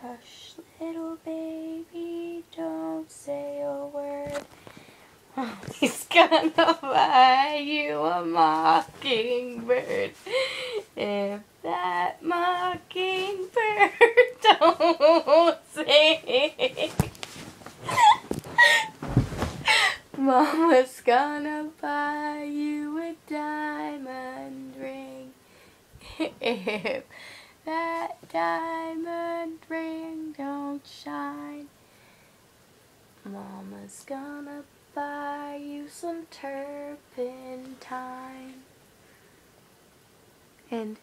Hush, little baby, don't say a word. He's gonna buy you a mockingbird. If that mockingbird don't sing, Mama's gonna buy you a diamond ring. If that diamond ring don't shine, Mama's gonna buy you some turpentine. And